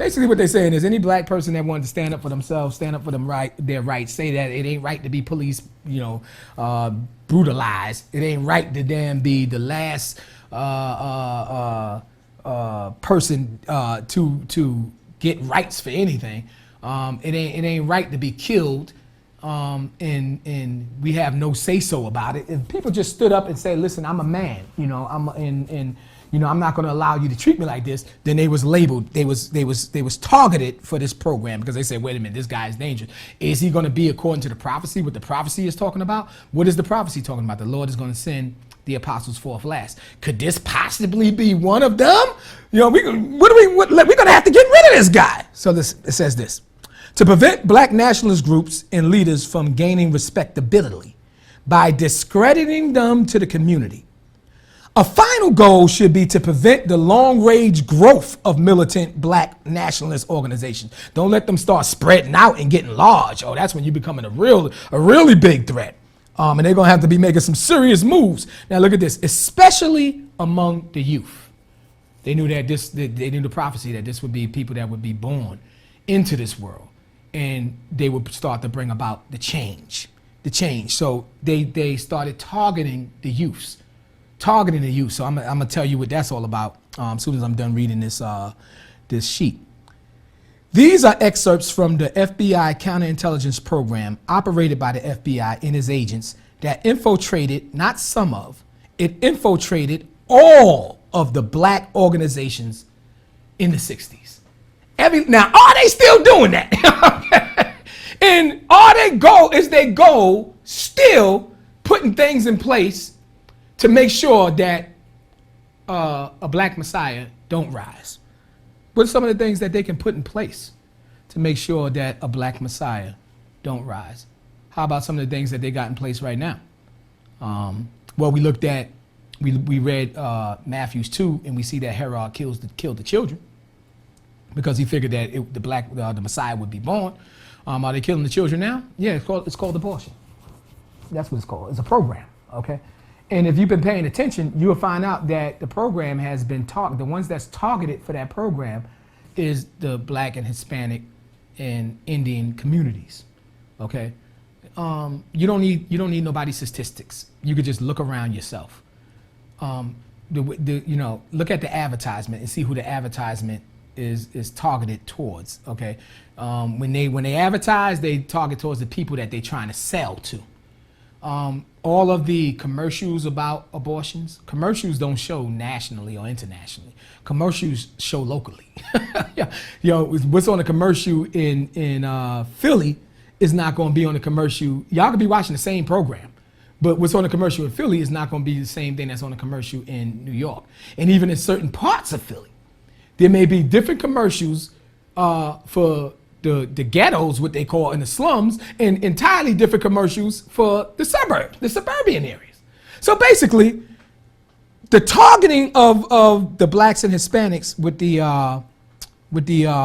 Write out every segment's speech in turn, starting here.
basically what they're saying is any black person that wanted to stand up for themselves, stand up for their rights, say that it ain't right to be police, brutalized. It ain't right to damn be the last person to get rights for anything. It ain't right to be killed. And we have no say so about it. If people just stood up and said, "Listen, I'm a man, I'm not going to allow you to treat me like this," then they was labeled. They was targeted for this program because they said, "Wait a minute, this guy is dangerous. Is he going to be according to the prophecy? What the prophecy is talking about? What is the prophecy talking about? The Lord is going to send the apostles forth last. Could this possibly be one of them? We're going to have to get rid of this guy." So it says this. To prevent black nationalist groups and leaders from gaining respectability by discrediting them to the community, a final goal should be to prevent the long-range growth of militant black nationalist organizations. Don't let them start spreading out and getting large. Oh, that's when you're becoming a really big threat. And they're gonna have to be making some serious moves. Now look at this, especially among the youth. They knew that they knew the prophecy that this would be people that would be born into this world. And they would start to bring about the change. So they started targeting the youth. So I'm gonna tell you what that's all about as soon as I'm done reading this sheet. These are excerpts from the FBI counterintelligence program operated by the FBI and its agents that infiltrated, not some of, it infiltrated all of the black organizations in the 60s. Now, are they still doing that? And they go still putting things in place to make sure that a black messiah don't rise? What are some of the things that they can put in place to make sure that a black messiah don't rise? How about some of the things that they got in place right now? Well, we read Matthew 2, and we see that H.E.R. killed the children, because he figured that the Messiah would be born. Are they killing the children now? Yeah, it's called abortion. That's what it's called. It's a program, okay? And if you've been paying attention, you will find out that the program has been the ones that's targeted for that program is the black and Hispanic and Indian communities, okay? You don't need nobody's statistics. You could just look around yourself. Look at the advertisement and see who the advertisement is targeted towards, okay? When they advertise, they target towards the people that they're trying to sell to. All of the commercials about abortions, commercials don't show nationally or internationally. Commercials show locally. What's on a commercial in Philly is not going to be on a commercial. Y'all could be watching the same program, but what's on a commercial in Philly is not going to be the same thing that's on a commercial in New York. And even in certain parts of Philly, there may be different commercials for the ghettos, what they call in the slums, and entirely different commercials for the suburbs, the suburban areas. So basically, the targeting of the blacks and Hispanics with the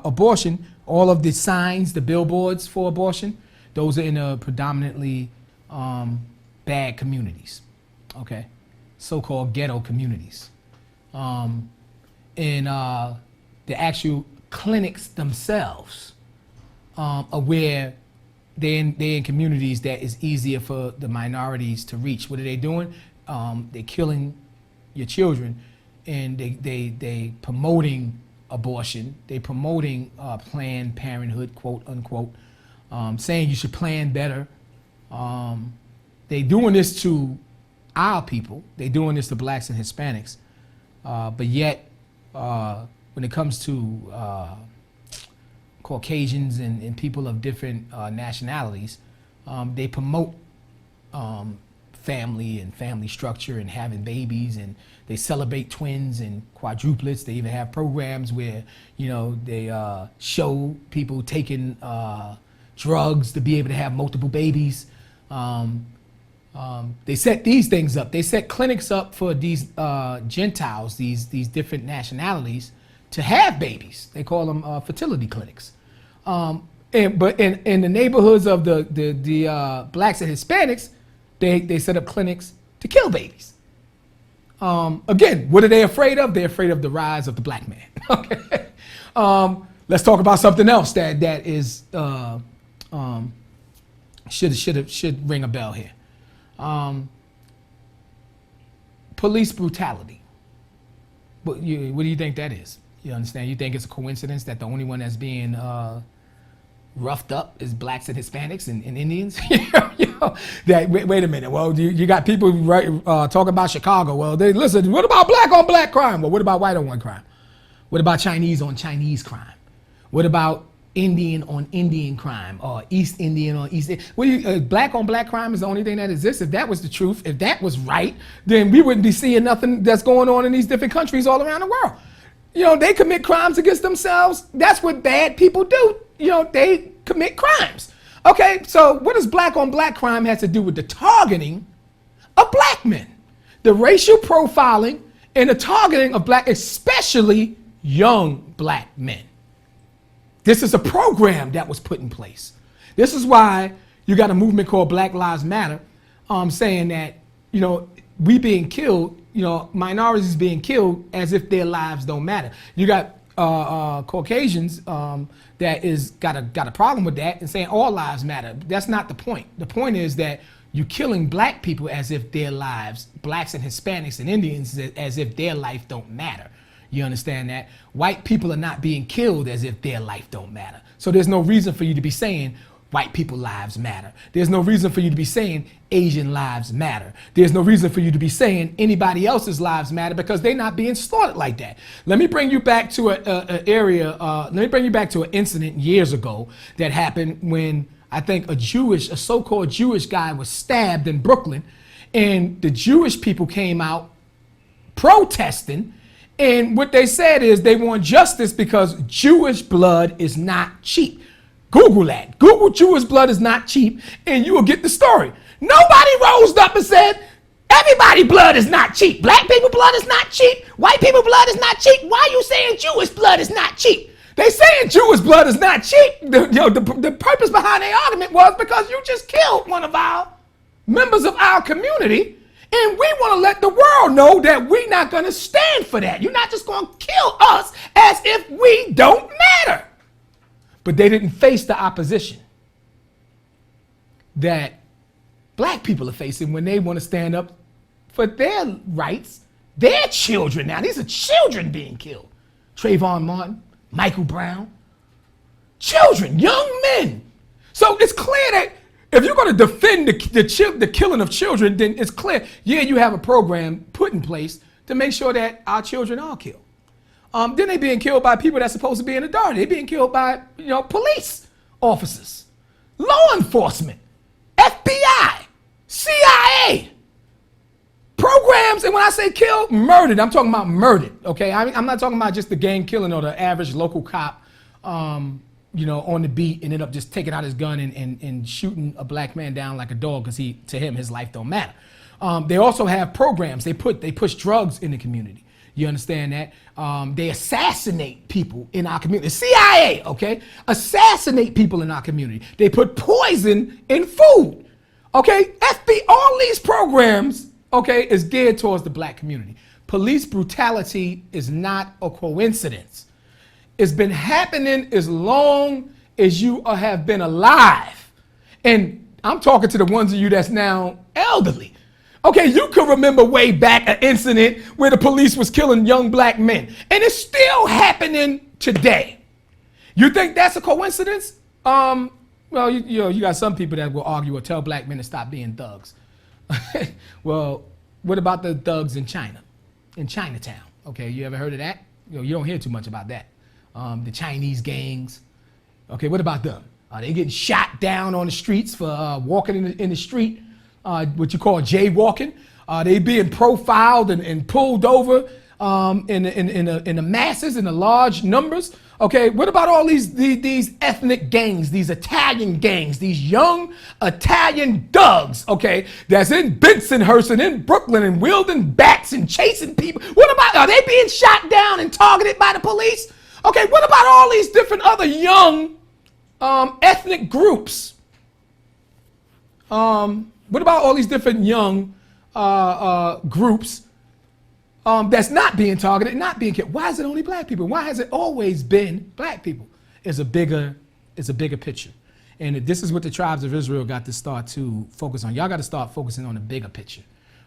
abortion, all of the signs, the billboards for abortion, those are in predominantly bad communities, okay, so-called ghetto communities. And the actual clinics themselves are where they're in communities that is easier for the minorities to reach. What are they doing? They're killing your children, and they promoting abortion. They promoting Planned Parenthood, quote unquote, saying you should plan better. They doing this to our people. They doing this to blacks and Hispanics, but yet when it comes to Caucasians and people of different nationalities, they promote family and family structure and having babies, and they celebrate twins and quadruplets. They even have programs where, they show people taking drugs to be able to have multiple babies. They set these things up. They set clinics up for these Gentiles, these different nationalities, to have babies. They call them fertility clinics. But in the neighborhoods of the blacks and Hispanics, they set up clinics to kill babies. Again, what are they afraid of? They're afraid of the rise of the black man. Okay. Let's talk about something else that is should ring a bell here. Police brutality. What do you think that is? You understand? You think it's a coincidence that the only one that's being roughed up is blacks and Hispanics and Indians? Wait a minute. Well, you got people talking about Chicago. Well, listen. What about black on black crime? Well, what about white on white crime? What about Chinese on Chinese crime? What about Indian on Indian crime or East Indian on East? Black on black crime is the only thing that exists. If that was the truth, if that was right, then we wouldn't be seeing nothing that's going on in these different countries all around the world. They commit crimes against themselves. That's what bad people do. They commit crimes. Okay, so what does black on black crime have to do with the targeting of black men? The racial profiling and the targeting of black, especially young black men. This is a program that was put in place. This is why you got a movement called Black Lives Matter, saying that, we being killed, minorities being killed as if their lives don't matter. You got Caucasians that is got a problem with that and saying all lives matter. That's not the point. The point is that you're killing black people as if their lives, blacks and Hispanics and Indians, as if their life don't matter. You understand that? White people are not being killed as if their life don't matter. So there's no reason for you to be saying white people lives matter. There's no reason for you to be saying Asian lives matter. There's no reason for you to be saying anybody else's lives matter because they're not being slaughtered like that. Let me bring you back to an incident years ago that happened when I think a so-called Jewish guy was stabbed in Brooklyn, and the Jewish people came out protesting. And what they said is they want justice because Jewish blood is not cheap. Google that. Google Jewish blood is not cheap, and you will get the story. Nobody rose up and said, everybody's blood is not cheap. Black people blood is not cheap. White people blood is not cheap. Why are you saying Jewish blood is not cheap? They saying Jewish blood is not cheap. The purpose behind their argument was because you just killed one of our members of our community. And we want to let the world know that we're not going to stand for that. You're not just going to kill us as if we don't matter. But they didn't face the opposition that black people are facing when they want to stand up for their rights, their children. Now, these are children being killed. Trayvon Martin, Michael Brown, children, young men. So it's clear that if you're going to defend the killing of children, then it's clear, you have a program put in place to make sure that our children are killed. Then they're being killed by people that's supposed to be in authority. They're being killed by, police officers, law enforcement, FBI, CIA, programs. And when I say killed, murdered, I'm talking about murdered, okay? I'm not talking about just the gang killing or the average local cop, on the beat and end up just taking out his gun and shooting a black man down like a dog because to him, his life don't matter. They also have programs. They push drugs in the community. You understand that? They assassinate people in our community. CIA, okay? Assassinate people in our community. They put poison in food, okay? all these programs, okay, is geared towards the black community. Police brutality is not a coincidence. It's been happening as long as you have been alive. And I'm talking to the ones of you that's now elderly. Okay, you can remember way back an incident where the police was killing young black men, and it's still happening today. You think that's a coincidence? Well, you got some people that will argue or tell black men to stop being thugs. Well, what about the thugs in China, in Chinatown? Okay, you ever heard of that? You don't hear too much about that. The Chinese gangs. Okay, what about them? They getting shot down on the streets for walking in the street, what you call jaywalking. They being profiled and pulled over in the masses, in the large numbers. Okay, what about all these ethnic gangs, these Italian gangs, these young Italian thugs, okay, that's in Bensonhurst and in Brooklyn and wielding bats and chasing people? What about, are they being shot down and targeted by the police? Okay, what about all these different other young ethnic groups? What about all these different young groups that's not being targeted, not being killed? Why is it only black people? Why has it always been black people? is a bigger picture. And this is what the tribes of Israel got to start to focus on. Y'all got to start focusing on the bigger picture.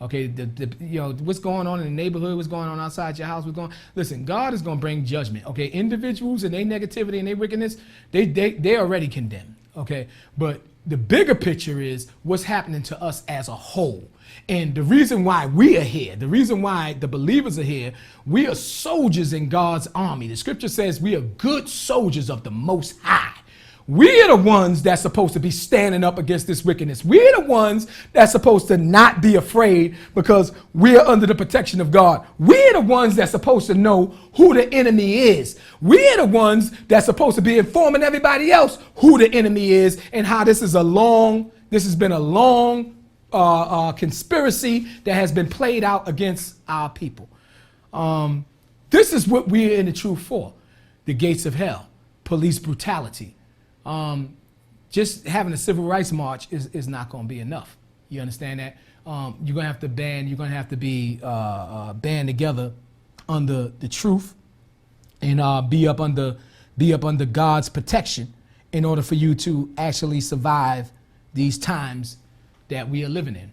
Okay, what's going on in the neighborhood, what's going on outside your house, listen, God is going to bring judgment. Okay, individuals and their negativity and their wickedness, they already condemned. Okay, but the bigger picture is what's happening to us as a whole. And the reason why we are here, the reason why the believers are here, we are soldiers in God's army. The scripture says we are good soldiers of the Most High. We're the ones that's supposed to be standing up against this wickedness. We're the ones that's supposed to not be afraid because we're under the protection of God. We're the ones that's supposed to know who the enemy is. We're the ones that's supposed to be informing everybody else who the enemy is and how this has been a long conspiracy that has been played out against our people. This is what we're in the truth for. The gates of hell, police brutality. Just having a civil rights march is not going to be enough. You understand that? You're going to have to be band together under the truth and be up under God's protection in order for you to actually survive these times that we are living in.